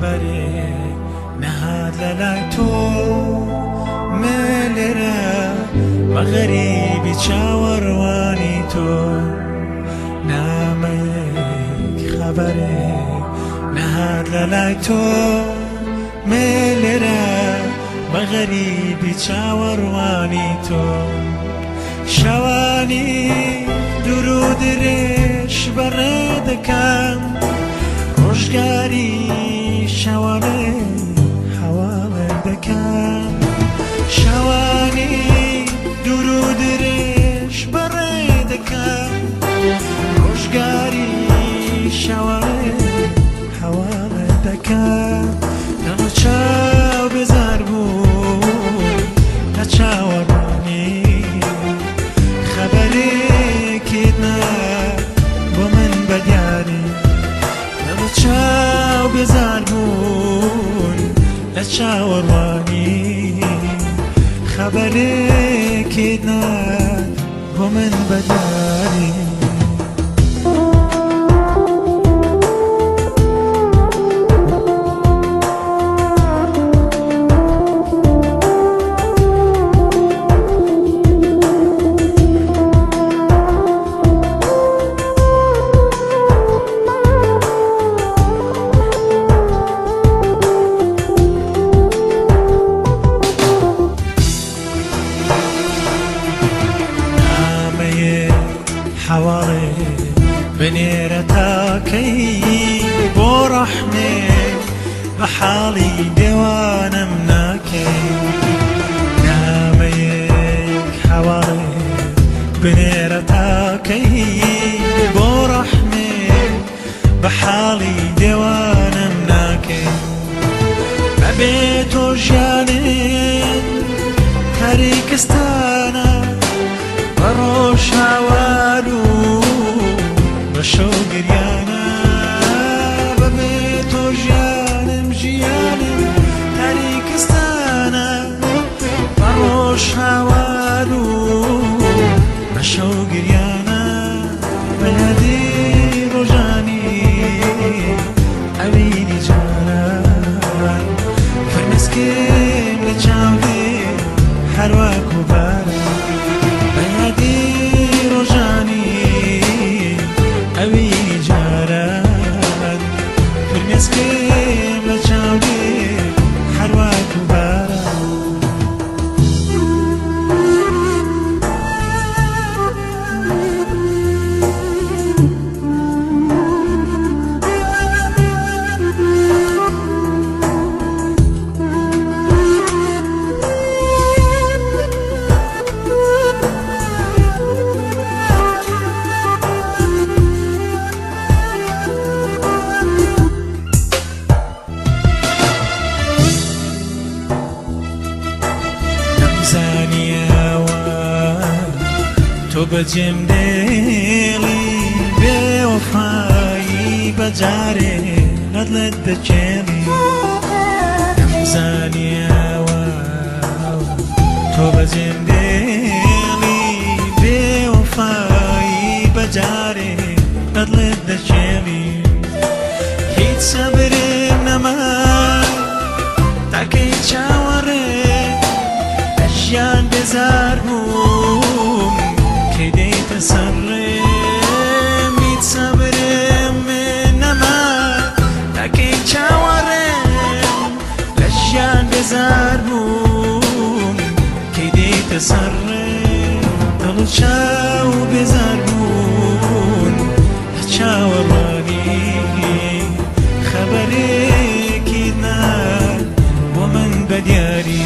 خبرێک نەهات لەلای تۆ مێلێرە بە غەریبی چاوەڕوانی تۆ نامەیەک خەبەرێک نەهات لەلای تۆ مێلێرە بە غەریبی چاوەڕوانی تۆ شەوانی دوور و درێژ بەڕێ دەکەم ڕۆژگاری شەوانێ هەواڵێ دەکەم شەوانی دوور و درێژ بەڕێ دەکەم ڕۆژگاری شەوانێ هەواڵێ دەکەم لەمە چاو بێزار بوون لە چاوەڕوانی خەبەرێکت نا بۆ من بەدیاری لەمە چاو بێزار بوون لە چاوەڕوانی خەبەرێکت نا بۆ من بەدیاری حواڵێ بنێرە تاکەی بۆ ڕەحمێ بە حاڵی دێوانم ناکەی نامەیەک حواڵێ بنێرە تاکەی بۆ ڕەحمێ بە حاڵی دێوانم ناکەی ئەبێ تۆ ژیانێن تاریکستانە بە ڕۆژ هاوار و بە شەو گریانە بەبێ تۆ ژیانم ژیانم تاریکستانە بە ڕۆژ هاوار و بە شەو گریانە بە یادی ڕۆژانی ئەوینی جاران فرمێسکێم لە چاودێ هەروەک و باران ئەوی جاران فرمێسکێم لە چاودێ هەروەک و باران تۆ بەجێم دێڵی بێوەفایی بەجارێ لەت دەچێڵی نەمزانیەوە تۆ بەجێم دێڵی بێوەفایی بەجارێ لەت دەچێڵی هیچ سەبرم نەمای تاکەی چاوەڕێ لە ژیان بێزار بووم کەی دەیتە سەرڕێم هیچ سەبرم نەما تاکەی چاوەڕێم لە ژیان بێزار بووم کەی دەیتە سەرڕێم دڵ و چاو بێزار بوون لە چاوەڕوانی خەبەرێکی نا بۆ من بەدیاری